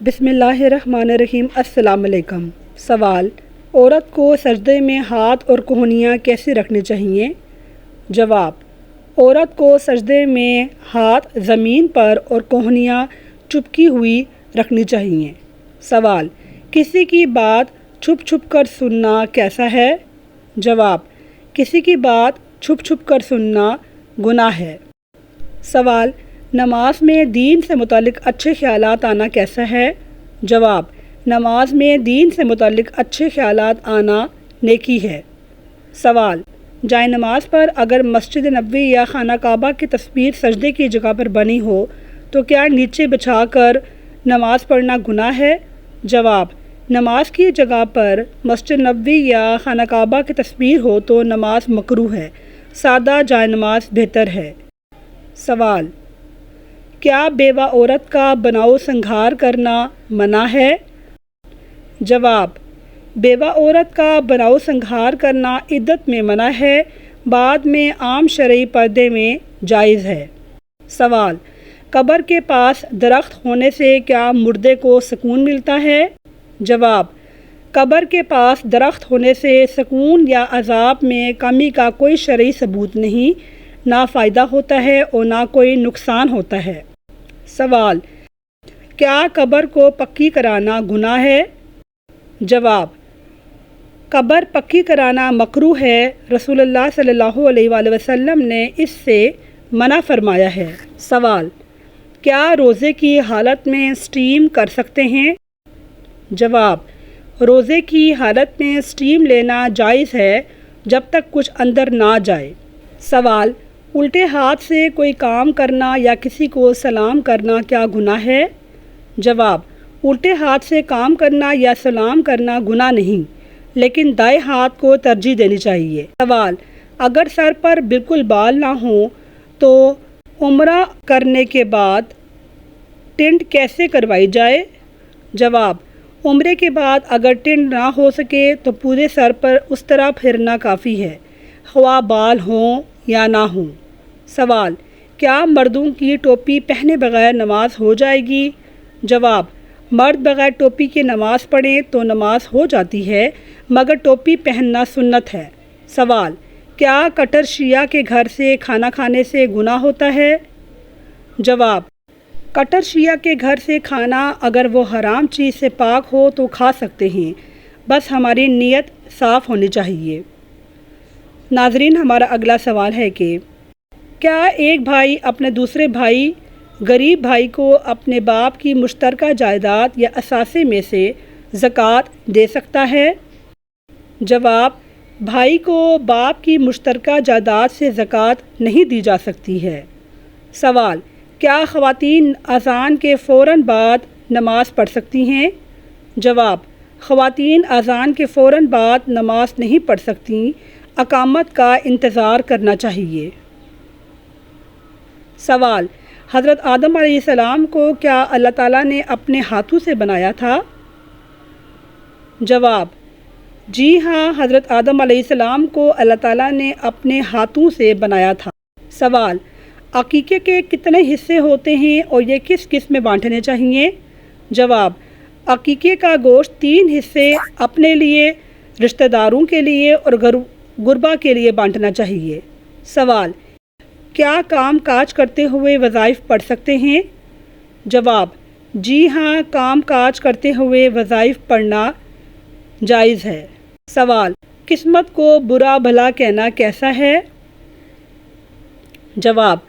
بسم اللہ الرحمن الرحیم۔ السلام علیکم۔ سوال: عورت کو سجدے میں ہاتھ اور کوہنیاں کیسے رکھنے چاہیے؟ جواب: عورت کو سجدے میں ہاتھ زمین پر اور کوہنیاں چپکی ہوئی رکھنی چاہیے۔ سوال: کسی کی بات چھپ چھپ کر سننا کیسا ہے؟ جواب: کسی کی بات چھپ چھپ کر سننا گناہ ہے۔ سوال: نماز میں دین سے متعلق اچھے خیالات آنا کیسا ہے؟ جواب: نماز میں دین سے متعلق اچھے خیالات آنا نیکی ہے۔ سوال: جائے نماز پر اگر مسجد نبوی یا خانہ کعبہ کی تصویر سجدے کی جگہ پر بنی ہو تو کیا نیچے بچھا کر نماز پڑھنا گناہ ہے؟ جواب: نماز کی جگہ پر مسجد نبوی یا خانہ کعبہ کی تصویر ہو تو نماز مکروہ ہے، سادہ جائے نماز بہتر ہے۔ سوال: کیا بیوہ عورت کا بناؤ سنگھار کرنا منع ہے؟ جواب: بیوہ عورت کا بناؤ سنگھار کرنا عدت میں منع ہے، بعد میں عام شرعی پردے میں جائز ہے۔ سوال: قبر کے پاس درخت ہونے سے کیا مردے کو سکون ملتا ہے؟ جواب: قبر کے پاس درخت ہونے سے سکون یا عذاب میں کمی کا کوئی شرعی ثبوت نہیں، نہ فائدہ ہوتا ہے اور نہ کوئی نقصان ہوتا ہے۔ سوال: کیا قبر کو پکی کرانا گناہ ہے؟ جواب: قبر پکی کرانا مکروہ ہے، رسول اللہ صلی اللہ علیہ وآلہ وسلم نے اس سے منع فرمایا ہے۔ سوال: کیا روزے کی حالت میں اسٹیم کر سکتے ہیں؟ جواب: روزے کی حالت میں اسٹیم لینا جائز ہے جب تک کچھ اندر نہ جائے۔ سوال: الٹے ہاتھ سے کوئی کام کرنا یا کسی کو سلام کرنا کیا گناہ ہے؟ جواب: الٹے ہاتھ سے کام کرنا یا سلام کرنا گناہ نہیں، لیکن دائیں ہاتھ کو ترجیح دینی چاہیے۔ سوال: اگر سر پر بالکل بال نہ ہوں تو عمرہ کرنے کے بعد ٹنٹ کیسے کروائی جائے؟ جواب: عمرے کے بعد اگر ٹنٹ نہ ہو سکے تو پورے سر پر اس طرح پھرنا کافی ہے، خواہ بال ہوں یا نہ ہوں۔ سوال: کیا مردوں کی ٹوپی پہنے بغیر نماز ہو جائے گی؟ جواب: مرد بغیر ٹوپی کے نماز پڑھیں تو نماز ہو جاتی ہے، مگر ٹوپی پہننا سنت ہے۔ سوال: کیا کٹر شیعہ کے گھر سے کھانا کھانے سے گناہ ہوتا ہے؟ جواب: کٹر شیعہ کے گھر سے کھانا اگر وہ حرام چیز سے پاک ہو تو کھا سکتے ہیں، بس ہماری نیت صاف ہونی چاہیے۔ ناظرین، ہمارا اگلا سوال ہے کہ کیا ایک بھائی اپنے دوسرے بھائی غریب بھائی کو اپنے باپ کی مشترکہ جائیداد یا اثاثے میں سے زکوٰۃ دے سکتا ہے؟ جواب: بھائی کو باپ کی مشترکہ جائیداد سے زکوٰۃ نہیں دی جا سکتی ہے۔ سوال: کیا خواتین اذان کے فوراً بعد نماز پڑھ سکتی ہیں؟ جواب: خواتین اذان کے فوراً بعد نماز نہیں پڑھ سکتیں، اقامت کا انتظار کرنا چاہیے۔ سوال: حضرت آدم علیہ السلام کو کیا اللہ تعالیٰ نے اپنے ہاتھوں سے بنایا تھا؟ جواب: جی ہاں، حضرت آدم علیہ السلام کو اللہ تعالیٰ نے اپنے ہاتھوں سے بنایا تھا۔ سوال: عقیقے کے کتنے حصے ہوتے ہیں اور یہ کس کس میں بانٹنے چاہیے؟ جواب: عقیقے کا گوشت 3 حصے اپنے لیے، رشتہ داروں کے لیے اور غربا کے لیے بانٹنا چاہیے۔ سوال: کیا کام کاج کرتے ہوئے وظائف پڑھ سکتے ہیں؟ جواب: جی ہاں، کام کاج کرتے ہوئے وظائف پڑھنا جائز ہے۔ سوال: قسمت کو برا بھلا کہنا کیسا ہے؟ جواب: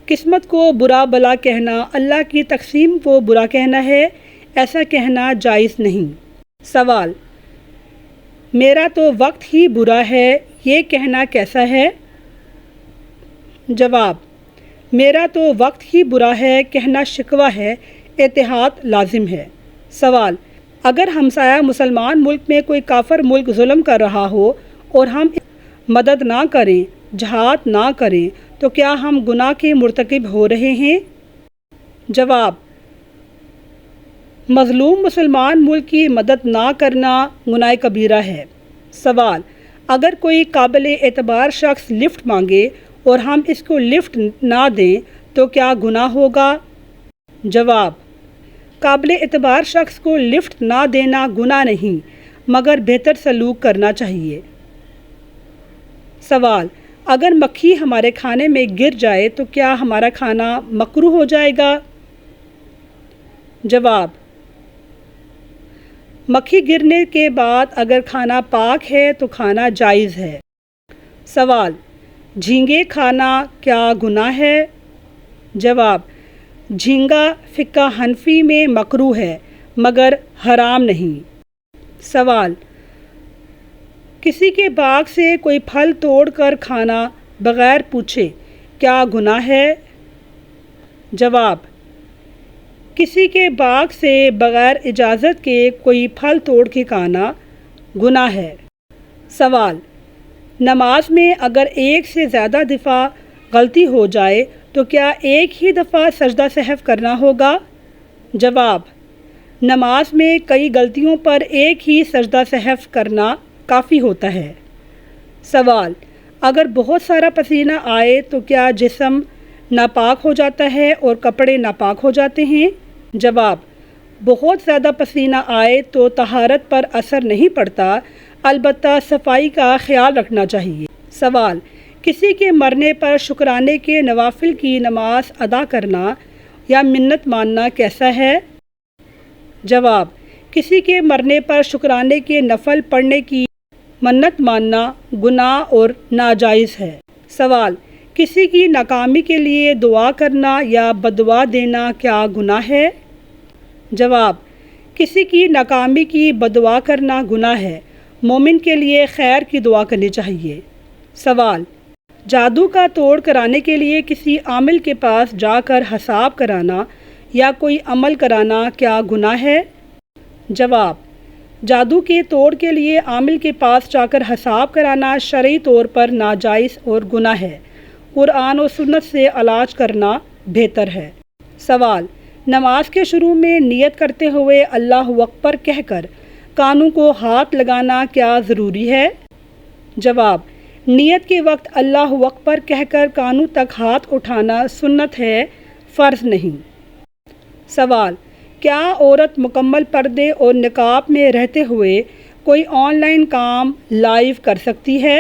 قسمت کو برا بھلا کہنا اللہ کی تقسیم کو برا کہنا ہے، ایسا کہنا جائز نہیں۔ سوال: میرا تو وقت ہی برا ہے، یہ کہنا کیسا ہے؟ جواب: میرا تو وقت ہی برا ہے کہنا شکوہ ہے، اتحاد لازم ہے۔ سوال: اگر ہمسایہ مسلمان ملک میں کوئی کافر ملک ظلم کر رہا ہو اور ہم مدد نہ کریں، جہاد نہ کریں تو کیا ہم گناہ کے مرتکب ہو رہے ہیں؟ جواب: مظلوم مسلمان ملک کی مدد نہ کرنا گناہ کبیرہ ہے۔ سوال: اگر کوئی قابل اعتبار شخص لفٹ مانگے اور ہم اس کو لفٹ نہ دیں تو کیا گناہ ہوگا؟ جواب: قابل اعتبار شخص کو لفٹ نہ دینا گناہ نہیں مگر بہتر سلوک کرنا چاہیے۔ سوال: اگر مکھی ہمارے کھانے میں گر جائے تو کیا ہمارا کھانا مکروہ ہو جائے گا؟ جواب: مکھی گرنے کے بعد اگر کھانا پاک ہے تو کھانا جائز ہے۔ سوال: جھینگے کھانا کیا گناہ ہے؟ جواب: جھینگا فقہ حنفی میں مکروہ ہے مگر حرام نہیں۔ سوال: کسی کے باغ سے کوئی پھل توڑ کر کھانا بغیر پوچھے کیا گناہ ہے؟ جواب: کسی کے باغ سے بغیر اجازت کے کوئی پھل توڑ کے کھانا گناہ ہے۔ سوال: نماز میں اگر ایک سے زیادہ دفعہ غلطی ہو جائے تو کیا ایک ہی دفعہ سجدہ سہو کرنا ہوگا؟ جواب: نماز میں کئی غلطیوں پر ایک ہی سجدہ سہو کرنا کافی ہوتا ہے۔ سوال: اگر بہت سارا پسینہ آئے تو کیا جسم ناپاک ہو جاتا ہے اور کپڑے ناپاک ہو جاتے ہیں؟ جواب: بہت زیادہ پسینہ آئے تو طہارت پر اثر نہیں پڑتا، البتہ صفائی کا خیال رکھنا چاہیے۔ سوال: کسی کے مرنے پر شکرانے کے نوافل کی نماز ادا کرنا یا منت ماننا کیسا ہے؟ جواب: کسی کے مرنے پر شکرانے کے نفل پڑھنے کی منت ماننا گناہ اور ناجائز ہے۔ سوال: کسی کی ناکامی کے لیے دعا کرنا یا بددعا دینا کیا گناہ ہے؟ جواب: کسی کی ناکامی کی بددعا کرنا گناہ ہے، مومن کے لیے خیر کی دعا کرنی چاہیے۔ سوال: جادو کا توڑ کرانے کے لیے کسی عامل کے پاس جا کر حساب کرانا یا کوئی عمل کرانا کیا گناہ ہے؟ جواب: جادو کے توڑ کے لیے عامل کے پاس جا کر حساب کرانا شرعی طور پر ناجائز اور گناہ ہے، قرآن و سنت سے علاج کرنا بہتر ہے۔ سوال: نماز کے شروع میں نیت کرتے ہوئے اللہ اکبر کہہ کر کانوں کو ہاتھ لگانا کیا ضروری ہے؟ جواب: نیت کے وقت اللہ اکبر کہہ کر کانوں تک ہاتھ اٹھانا سنت ہے، فرض نہیں۔ سوال: کیا عورت مکمل پردے اور نقاب میں رہتے ہوئے کوئی آن لائن کام لائیو کر سکتی ہے؟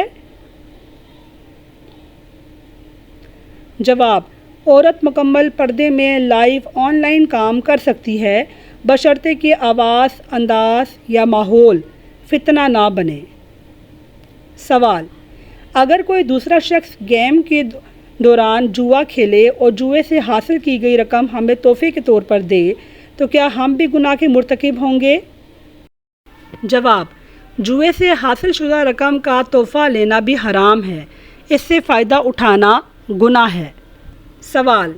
جواب: عورت مکمل پردے میں لائیو آن لائن کام کر سکتی ہے بشرطے کہ آواز، انداز یا ماحول فتنہ نہ بنے۔ سوال: اگر کوئی دوسرا شخص گیم کے دوران جوا کھیلے اور جوئے سے حاصل کی گئی رقم ہمیں تحفے کے طور پر دے تو کیا ہم بھی گناہ کے مرتکب ہوں گے؟ جواب: جوئے سے حاصل شدہ رقم کا تحفہ لینا بھی حرام ہے، اس سے فائدہ اٹھانا گناہ ہے۔ سوال: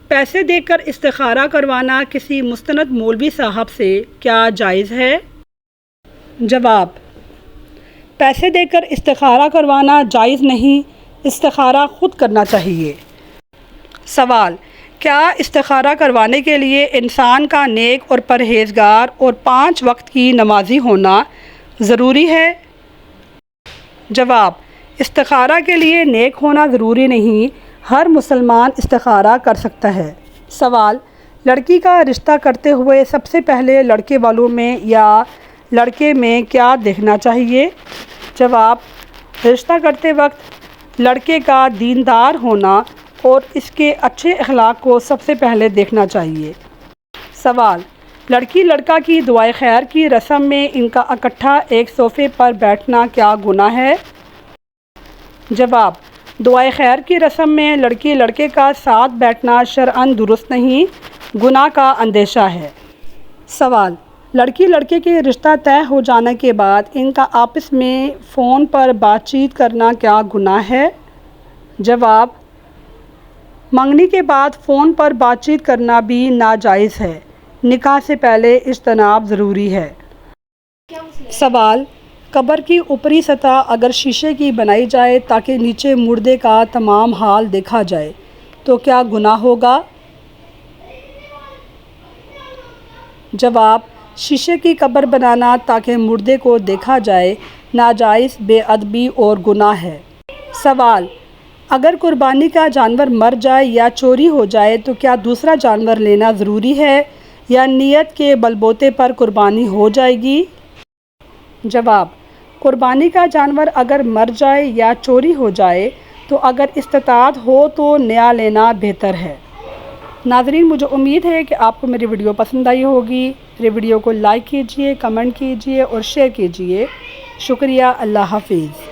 پیسے دے کر استخارہ کروانا کسی مستند مولوی صاحب سے کیا جائز ہے؟ جواب: پیسے دے کر استخارہ کروانا جائز نہیں، استخارہ خود کرنا چاہیے۔ سوال: کیا استخارہ کروانے کے لیے انسان کا نیک اور پرہیزگار اور 5 وقت کی نمازی ہونا ضروری ہے؟ جواب: استخارہ کے لیے نیک ہونا ضروری نہیں، ہر مسلمان استخارہ کر سکتا ہے۔ سوال: لڑکی کا رشتہ کرتے ہوئے سب سے پہلے لڑکے والوں میں یا لڑکے میں کیا دیکھنا چاہیے؟ جواب: رشتہ کرتے وقت لڑکے کا دیندار ہونا اور اس کے اچھے اخلاق کو سب سے پہلے دیکھنا چاہیے۔ سوال: لڑکی لڑکا کی دعائے خیر کی رسم میں ان کا اکٹھا ایک صوفے پر بیٹھنا کیا گناہ ہے؟ جواب: دعائے خیر کی رسم میں لڑکی لڑکے کا ساتھ بیٹھنا شرعاً درست نہیں، گناہ کا اندیشہ ہے۔ سوال: لڑکی لڑکے کے رشتہ طے ہو جانے کے بعد ان کا آپس میں فون پر بات چیت کرنا کیا گناہ ہے؟ جواب: منگنی کے بعد فون پر بات چیت کرنا بھی ناجائز ہے، نکاح سے پہلے اجتناب ضروری ہے۔ سوال: قبر کی اوپری سطح اگر شیشے کی بنائی جائے تاکہ نیچے مردے کا تمام حال دیکھا جائے تو کیا گناہ ہوگا؟ جواب: شیشے کی قبر بنانا تاکہ مردے کو دیکھا جائے ناجائز، بے ادبی اور گناہ ہے۔ سوال: اگر قربانی کا جانور مر جائے یا چوری ہو جائے تو کیا دوسرا جانور لینا ضروری ہے یا نیت کے بلبوتے پر قربانی ہو جائے گی؟ جواب: قربانی کا جانور اگر مر جائے یا چوری ہو جائے تو اگر استطاعت ہو تو نیا لینا بہتر ہے۔ ناظرین، مجھے امید ہے کہ آپ کو میری ویڈیو پسند آئی ہوگی۔ میری ویڈیو کو لائک کیجئے، کمنٹ کیجئے اور شیئر کیجئے۔ شکریہ۔ اللہ حافظ۔